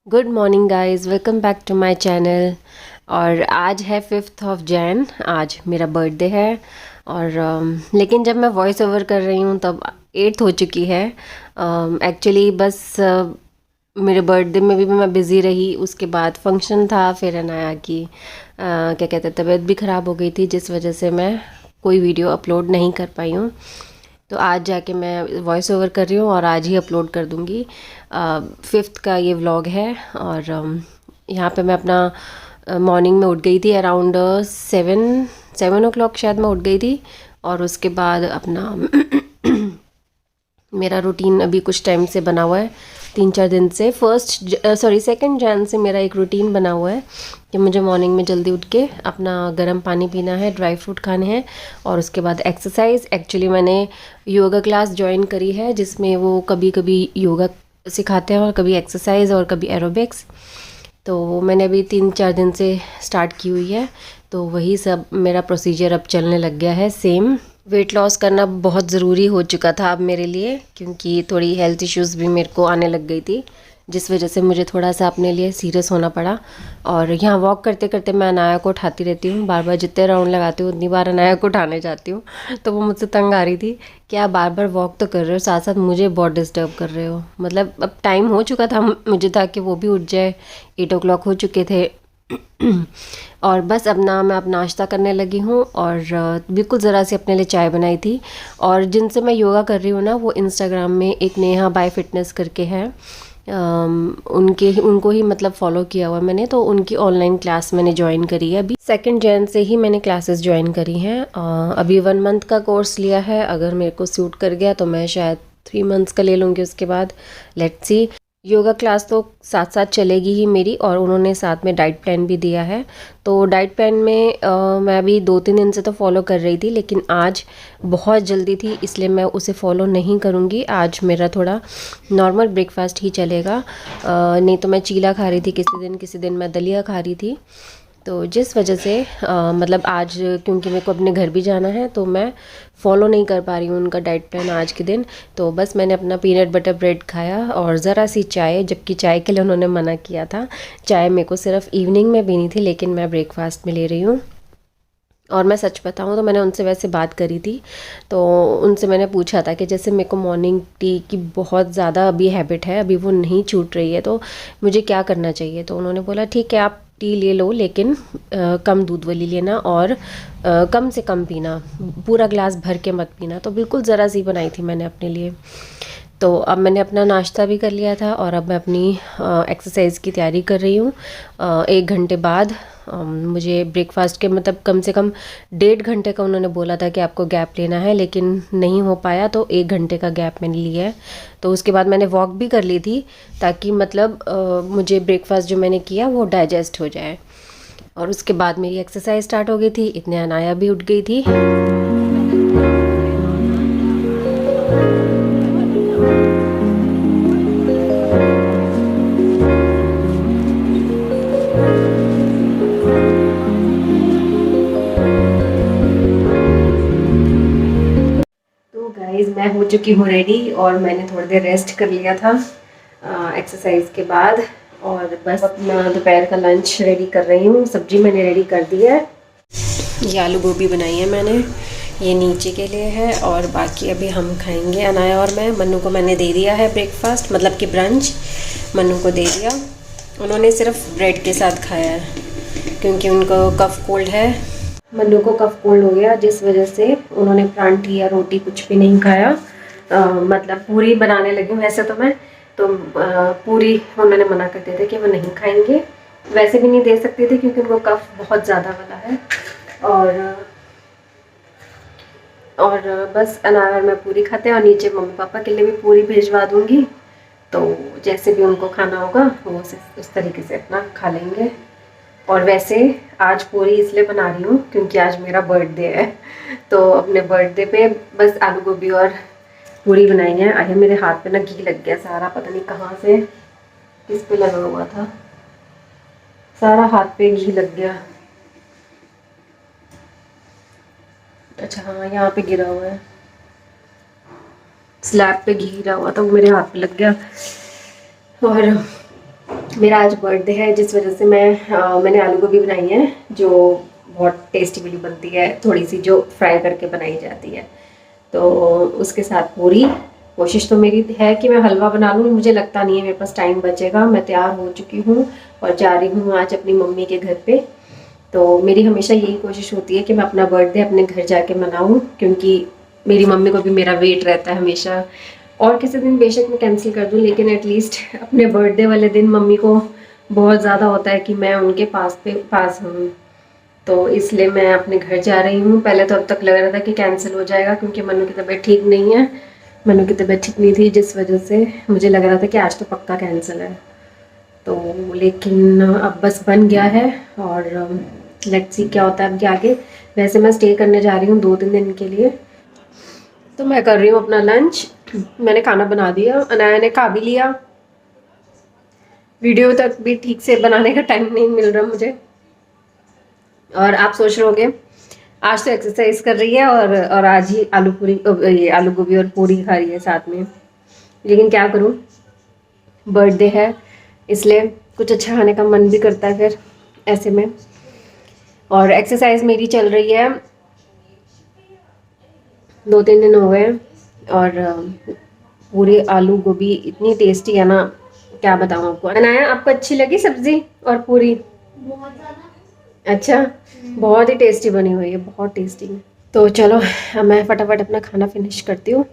Good morning guys, welcome back to my channel. और आज है 5th ऑफ जैन, आज मेरा बर्थडे है। और लेकिन जब मैं वॉइस ओवर कर रही हूँ तब 8th हो चुकी है। एक्चुअली बस मेरे बर्थडे में भी मैं बिज़ी रही, उसके बाद फंक्शन था, फिर अनाया की क्या कहते हैं तबीयत भी ख़राब हो गई थी, जिस वजह से मैं कोई वीडियो अपलोड नहीं कर पाई हूँ। तो आज जाके मैं वॉइस ओवर कर रही हूँ और आज ही अपलोड कर दूँगी। 5th का ये व्लॉग है। और यहाँ पे मैं अपना मॉर्निंग में उठ गई थी अराउंड 7 o'clock शायद मैं उठ गई थी। और उसके बाद अपना मेरा रूटीन अभी कुछ टाइम से बना हुआ है, 3-4 दिन से। 2nd जैन से मेरा एक रूटीन बना हुआ है कि मुझे मॉर्निंग में जल्दी उठ के अपना गर्म पानी पीना है, ड्राई फ्रूट खाने हैं और उसके बाद एक्सरसाइज। एक्चुअली मैंने योगा क्लास ज्वाइन करी है जिसमें वो कभी कभी योगा सिखाते हैं और कभी एक्सरसाइज और कभी एरोबिक्स। तो मैंने अभी 3-4 दिन से स्टार्ट की हुई है, तो वही सब मेरा प्रोसीजर अब चलने लग गया है सेम। वेट लॉस करना बहुत ज़रूरी हो चुका था अब मेरे लिए, क्योंकि थोड़ी हेल्थ इश्यूज़ भी मेरे को आने लग गई थी, जिस वजह से मुझे थोड़ा सा अपने लिए सीरियस होना पड़ा। और यहाँ वॉक करते करते मैं अनाया को उठाती रहती हूँ, बार बार जितने राउंड लगाती हूँ उतनी बार अनाया को उठाने जाती हूँ। तो वो मुझसे तंग आ रही थी कि आप बार बार वॉक तो कर रहे हो, साथ साथ मुझे बहुत डिस्टर्ब कर रहे हो। मतलब अब टाइम हो चुका था मुझे था कि वो भी उठ जाए, 8 o'clock हो चुके थे। और बस अब नाश्ता करने लगी हूँ और बिल्कुल ज़रा सी अपने लिए चाय बनाई थी। और जिनसे मैं योगा कर रही हूँ ना, वो इंस्टाग्राम में एक नेहा बाय फिटनेस करके है, उनको ही मतलब फॉलो किया हुआ मैंने। तो उनकी ऑनलाइन क्लास मैंने ज्वाइन करी है, अभी 2nd जैन से ही मैंने क्लासेस ज्वाइन करी हैं। अभी 1 month का कोर्स लिया है, अगर मेरे को सूट कर गया तो मैं शायद 3 months का ले लूँगी उसके बाद। Let's see. योगा क्लास तो साथ साथ चलेगी ही मेरी, और उन्होंने साथ में डाइट प्लान भी दिया है। तो डाइट प्लान में मैं अभी 2-3 दिन से तो फॉलो कर रही थी, लेकिन आज बहुत जल्दी थी इसलिए मैं उसे फॉलो नहीं करूँगी। आज मेरा थोड़ा नॉर्मल ब्रेकफास्ट ही चलेगा। नहीं तो मैं चीला खा रही थी किसी दिन मैं दलिया खा रही थी। तो जिस वजह से मतलब आज क्योंकि मेरे को अपने घर भी जाना है, तो मैं फॉलो नहीं कर पा रही हूँ उनका डाइट प्लान आज के दिन। तो बस मैंने अपना पीनट बटर ब्रेड खाया और ज़रा सी चाय, जबकि चाय के लिए उन्होंने मना किया था। चाय मेरे को सिर्फ इवनिंग में पीनी थी, लेकिन मैं ब्रेकफास्ट में ले रही हूँ। और मैं सच बताऊँ तो मैंने उनसे वैसे बात करी थी, तो उनसे मैंने पूछा था कि जैसे मेरे को मॉर्निंग टी की बहुत ज़्यादा अभी हैबिट है, अभी वो नहीं छूट रही है, तो मुझे क्या करना चाहिए। तो उन्होंने बोला ठीक है आप टी ले लो, लेकिन कम दूध वाली लेना और कम से कम पीना, पूरा ग्लास भर के मत पीना। तो बिल्कुल ज़रा सी बनाई थी मैंने अपने लिए। तो अब मैंने अपना नाश्ता भी कर लिया था और अब मैं अपनी एक्सरसाइज की तैयारी कर रही हूँ। 1 घंटे बाद मुझे ब्रेकफास्ट के मतलब कम से कम 1.5 घंटे का उन्होंने बोला था कि आपको गैप लेना है, लेकिन नहीं हो पाया, तो 1 घंटे का गैप मैंने लिया है। तो उसके बाद मैंने वॉक भी कर ली थी, ताकि मतलब मुझे ब्रेकफास्ट जो मैंने किया वो डाइजेस्ट हो जाए। और उसके बाद मेरी एक्सरसाइज स्टार्ट हो गई थी, इतने अनाया भी उठ गई थी। तो गाइज मैं हो चुकी हूँ रेडी, और मैंने थोड़ी देर रेस्ट कर लिया था एक्सरसाइज के बाद। और बस अपना दोपहर का लंच रेडी कर रही हूँ। सब्जी मैंने रेडी कर दी है, ये आलू गोभी बनाई है मैंने, ये नीचे के लिए है, और बाकी अभी हम खाएंगे अनाया और मैं। मन्नू को मैंने दे दिया है ब्रेकफास्ट, मतलब कि ब्रंच मन्नू को दे दिया। उन्होंने सिर्फ ब्रेड के साथ खाया है क्योंकि उनको कफ कोल्ड है। मन्नू को कफ कोल्ड हो गया, जिस वजह से उन्होंने परांठी या रोटी कुछ भी नहीं खाया। मतलब पूरी बनाने लगी हूँ वैसे तो मैं, तो पूरी उन्होंने मना कर दिया था कि वो नहीं खाएंगे। वैसे भी नहीं दे सकती थी क्योंकि उनको कफ बहुत ज़्यादा वाला है। और बस अनार में पूरी खाते हैं, और नीचे मम्मी पापा के लिए भी पूरी भिजवा दूँगी। तो जैसे भी उनको खाना होगा वो उस तरीके से अपना खा लेंगे। और वैसे आज पूरी इसलिए बना रही हूँ क्योंकि आज मेरा बर्थडे है, तो अपने बर्थडे पे बस आलू गोभी और पूरी बनाई है। अरे मेरे हाथ पे ना घी लग गया सारा, पता नहीं कहाँ से किस पे लगा हुआ था, सारा हाथ पे घी लग गया। अच्छा हाँ, यहाँ पे गिरा हुआ है, स्लैब पे घी गिरा हुआ था, वो मेरे हाथ पे लग गया। और मेरा आज बर्थडे है, जिस वजह से मैंने आलू गोभी बनाई है, जो बहुत टेस्टी वाली बनती है, थोड़ी सी जो फ्राई करके बनाई जाती है। तो उसके साथ पूरी। कोशिश तो मेरी है कि मैं हलवा बना लूँ, मुझे लगता नहीं है मेरे पास टाइम बचेगा। मैं तैयार हो चुकी हूँ और जा रही हूँ आज अपनी मम्मी के घर पे। तो मेरी हमेशा यही कोशिश होती है कि मैं अपना बर्थडे अपने घर जाके मनाऊँ, क्योंकि मेरी मम्मी को भी मेरा वेट रहता है हमेशा। और किसी दिन बेशक मैं कैंसिल कर दूँ, लेकिन एटलीस्ट अपने बर्थडे वाले दिन मम्मी को बहुत ज़्यादा होता है कि मैं उनके पास हूँ। तो इसलिए मैं अपने घर जा रही हूँ। पहले तो अब तक लग रहा था कि कैंसिल हो जाएगा, क्योंकि मनु की तबीयत ठीक नहीं है। मनु की तबीयत ठीक नहीं थी, जिस वजह से मुझे लग रहा था कि आज तो पक्का कैंसिल है। तो लेकिन अब बस बन गया है, और लेट्स सी क्या होता है अब आगे। वैसे मैं स्टे करने जा रही हूँ 2-3 दिन के लिए। तो मैं कर रही हूँ अपना लंच। मैंने खाना बना दिया, अनाया ने खा भी लिया। वीडियो तक भी ठीक से बनाने का टाइम नहीं मिल रहा मुझे। और आप सोच रहे होंगे आज तो एक्सरसाइज कर रही है और आज ही ये आलू गोभी और पूरी खा रही है साथ में। लेकिन क्या करूँ, बर्थडे है, इसलिए कुछ अच्छा खाने का मन भी करता है फिर ऐसे में। और एक्सरसाइज मेरी चल रही है, 2-3 दिन हो गए, और पूरी आलू गोभी इतनी टेस्टी है ना, क्या बताऊँ आपको। बनाया आपको अच्छी लगी सब्जी और पूरी? बहुत ज़्यादा। अच्छा, बहुत ही टेस्टी बनी हुई है, बहुत टेस्टी। तो चलो अब मैं फटाफट अपना खाना फिनिश करती हूँ,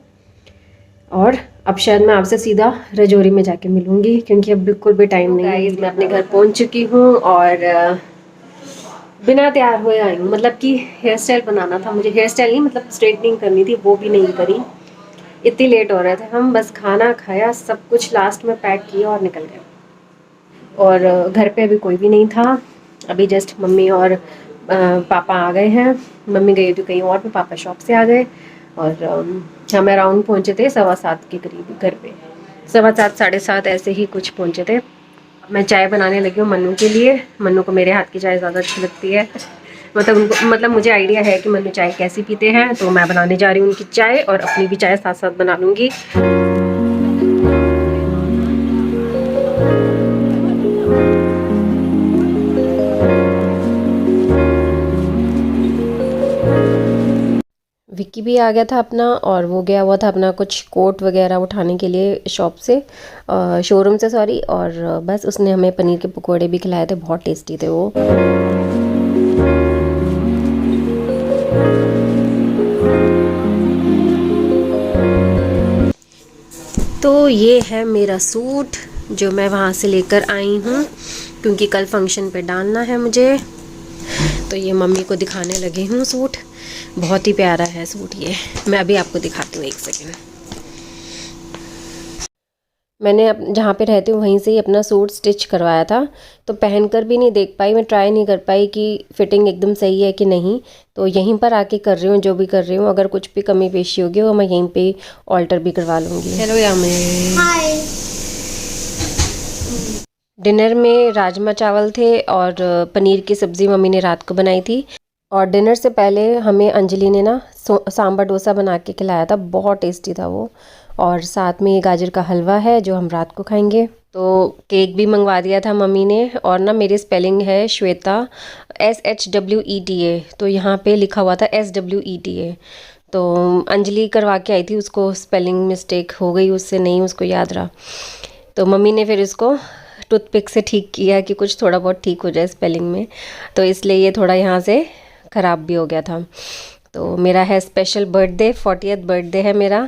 और अब शायद मैं आपसे सीधा रजौरी में जाके मिलूंगी, क्योंकि अब बिल्कुल भी टाइम नहीं है। मैं अपने घर पहुँच चुकी हूँ और बिना तैयार हुए आई हूँ। मतलब कि हेयर स्टाइल बनाना था मुझे, हेयर स्टाइल नहीं मतलब स्ट्रेटनिंग करनी थी, वो भी नहीं करी। इतनी लेट हो रहे थे हम, बस खाना खाया, सब कुछ लास्ट में पैक किया और निकल गए। और घर पे अभी कोई भी नहीं था। अभी जस्ट मम्मी और पापा आ गए हैं। मम्मी गई थी कहीं और पे, पापा शॉप से आ गए, और हम अराउंड पहुँचे थे 7:15 के करीब घर पे। 7:15 7:30 ऐसे ही कुछ पहुँचे थे। मैं चाय बनाने लगी हूँ मन्नू के लिए। मन्नू को मेरे हाथ की चाय ज़्यादा अच्छी लगती है। मतलब मुझे आइडिया है कि मन्नू चाय कैसी पीते हैं, तो मैं बनाने जा रही हूँ उनकी चाय, और अपनी भी चाय साथ साथ बना लूँगी। विक्की भी आ गया था अपना, और वो गया हुआ था अपना कुछ कोट वगैरह उठाने के लिए शॉप से, शोरूम से सॉरी। और बस उसने हमें पनीर के पकोड़े भी खिलाए थे, बहुत टेस्टी थे वो। तो ये है मेरा सूट जो मैं वहाँ से लेकर आई हूँ, क्योंकि कल फंक्शन पे डालना है मुझे। तो ये मम्मी को दिखाने लगी हूँ सूट, बहुत ही प्यारा है सूट ये। मैं अभी आपको दिखाती हूँ, 1 सेकेंड। मैंने जहाँ पे रहती हूँ वहीं से ही अपना सूट स्टिच करवाया था, तो पहनकर भी नहीं देख पाई, मैं ट्राई नहीं कर पाई कि फ़िटिंग एकदम सही है कि नहीं। तो यहीं पर आके कर रही हूँ जो भी कर रही हूँ। अगर कुछ भी कमी पेशी होगी वो मैं यहीं पे ऑल्टर भी करवा लूँगी। हेलो यामी। हाय। डिनर में राजमा चावल थे और पनीर की सब्ज़ी मम्मी ने रात को बनाई थी। और डिनर से पहले हमें अंजलि ने ना सांबर डोसा बना के खिलाया था, बहुत टेस्टी था वो। और साथ में ये गाजर का हलवा है जो हम रात को खाएंगे। तो केक भी मंगवा दिया था मम्मी ने। और ना मेरी स्पेलिंग है श्वेता, SHWETA, तो यहाँ पे लिखा हुआ था SWETA। तो अंजलि करवा के आई थी, उसको स्पेलिंग मिस्टेक हो गई उससे, नहीं उसको याद रहा। तो मम्मी ने फिर उसको टूथपिक से ठीक किया कि कुछ थोड़ा बहुत ठीक हो जाए स्पेलिंग में, तो इसलिए ये थोड़ा यहाँ से ख़राब भी हो गया था। तो मेरा है स्पेशल बर्थडे, 40th बर्थडे है मेरा।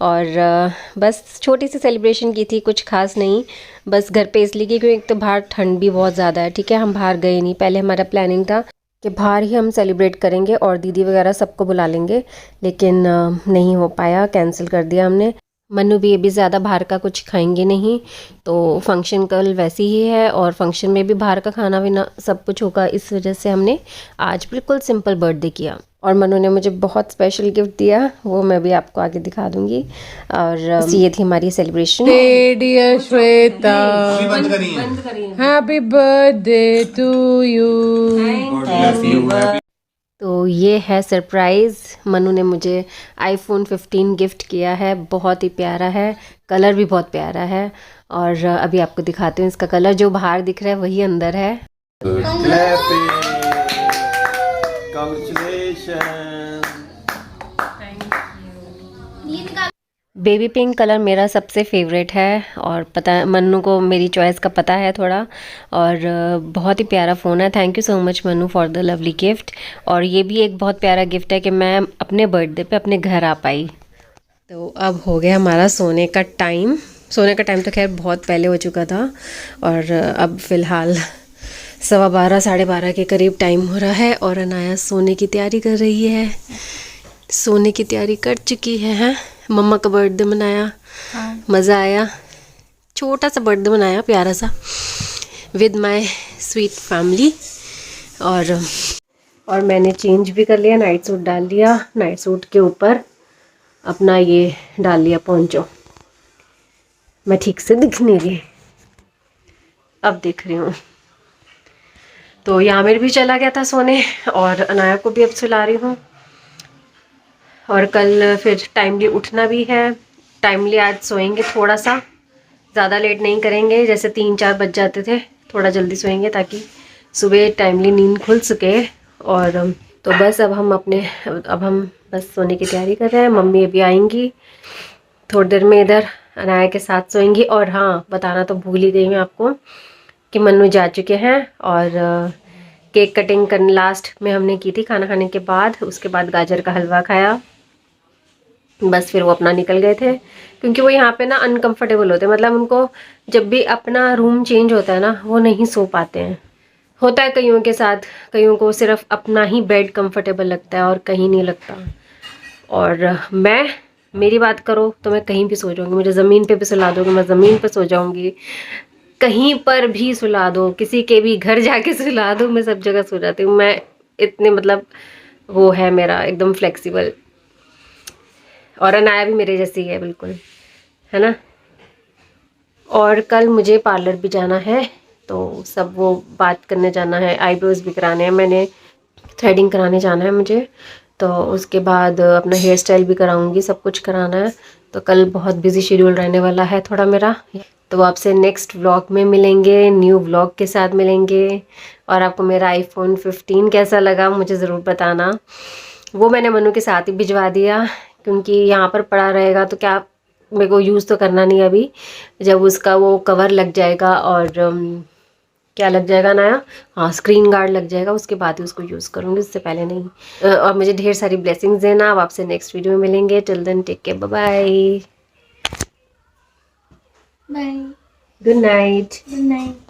और बस छोटी सी सेलिब्रेशन की थी, कुछ खास नहीं। बस घर पे इसलिए की क्योंकि एक तो बाहर ठंड भी बहुत ज़्यादा है, ठीक है। हम बाहर गए नहीं, पहले हमारा प्लानिंग था कि बाहर ही हम सेलिब्रेट करेंगे और दीदी वगैरह सबको बुला लेंगे, लेकिन नहीं हो पाया, कैंसिल कर दिया हमने। मन्नू भी ये भी ज़्यादा बाहर का कुछ खाएंगे नहीं, तो फंक्शन कल वैसे ही है, और फंक्शन में भी बाहर का खाना भी सब कुछ होगा, इस वजह से हमने आज बिल्कुल सिंपल बर्थडे किया। और मनु ने मुझे बहुत स्पेशल गिफ्ट दिया, वो मैं भी आपको आगे दिखा दूंगी। और ये थी हमारी celebration. Dear Shweta, happy birthday to you. तो ये है सरप्राइज़, मनु ने मुझे आईफोन 15 गिफ्ट किया है। बहुत ही प्यारा है, कलर भी बहुत प्यारा है। और अभी आपको दिखाती हूँ इसका कलर, जो बाहर दिख रहा है वही अंदर है। बेबी पिंक कलर मेरा सबसे फेवरेट है और पता मन्नू को मेरी चॉइस का पता है थोड़ा। और बहुत ही प्यारा फ़ोन है। Thank you so much Mannu for the lovely gift. और ये भी एक बहुत प्यारा गिफ्ट है कि मैं अपने बर्थडे पे अपने घर आ पाई। तो अब हो गया हमारा सोने का टाइम। सोने का टाइम तो खैर बहुत पहले हो चुका था और अब फ़िलहाल 12:15 12:30 के करीब टाइम हो रहा है और अनाया सोने की तैयारी कर रही है। सोने की तैयारी कर चुकी है। हैं मम्मा का बर्थडे मनाया, मज़ा आया। छोटा सा बर्थडे मनाया, प्यारा सा, विद माय स्वीट फैमिली। और मैंने चेंज भी कर लिया, नाइट सूट डाल लिया। नाइट सूट के ऊपर अपना ये डाल लिया पोंचो। मैं ठीक से दिख नहीं रही, अब दिख रही हूँ। तो यामिर भी चला गया था सोने और अनाया को भी अब सुला रही हूँ। और कल फिर टाइमली उठना भी है। टाइमली आज सोएंगे, थोड़ा सा ज़्यादा लेट नहीं करेंगे, जैसे 3-4 बज जाते थे। थोड़ा जल्दी सोएंगे ताकि सुबह टाइमली नींद खुल सके। और तो बस अब हम बस सोने की तैयारी कर रहे हैं। मम्मी अभी आएंगी थोड़ी देर में, इधर अनाया के साथ सोएंगी। और हाँ, बताना तो भूल ही गई मैं आपको कि मन्नू जा चुके हैं और केक कटिंग करने लास्ट में हमने की थी खाना खाने के बाद। उसके बाद गाजर का हलवा खाया, बस फिर वो अपना निकल गए थे। क्योंकि वो यहाँ पे ना अनकंफर्टेबल होते हैं, मतलब उनको जब भी अपना रूम चेंज होता है ना, वो नहीं सो पाते हैं। होता है कईयों के साथ, कईयों को सिर्फ अपना ही बेड कंफर्टेबल लगता है और कहीं नहीं लगता। और मेरी बात करो तो मैं कहीं भी सो जाऊँगी। मुझे ज़मीन पे भी सुला दोगे, मैं ज़मीन पे सो जाऊँगी। कहीं पर भी सुला दो, किसी के भी घर जाके सुला दो, मैं सब जगह सो जाती हूँ। मैं इतने मतलब वो है मेरा एकदम फ्लेक्सिबल। और अनाया भी मेरे जैसी है बिल्कुल, है ना। और कल मुझे पार्लर भी जाना है, तो सब वो बात करने जाना है। आईब्रोज भी कराने हैं, मैंने थ्रेडिंग कराने जाना है मुझे। तो उसके बाद अपना हेयर स्टाइल भी कराऊंगी, सब कुछ कराना है। तो कल बहुत बिजी शेड्यूल रहने वाला है थोड़ा मेरा। तो आपसे नेक्स्ट व्लॉग में मिलेंगे, न्यू व्लॉग के साथ मिलेंगे। और आपको मेरा आईफोन 15 कैसा लगा मुझे ज़रूर बताना। वो मैंने मनु के साथ ही भिजवा दिया, क्योंकि यहाँ पर पड़ा रहेगा तो क्या, मेरे को यूज़ तो करना नहीं अभी। जब उसका वो कवर लग जाएगा और क्या लग जाएगा नया, हाँ स्क्रीन गार्ड लग जाएगा, उसके बाद ही उसको यूज़ करूँगी, उससे पहले नहीं। और मुझे ढेर सारी ब्लेसिंग्स देना। अब आपसे नेक्स्ट वीडियो में मिलेंगे। Till then take care, bye bye, good night.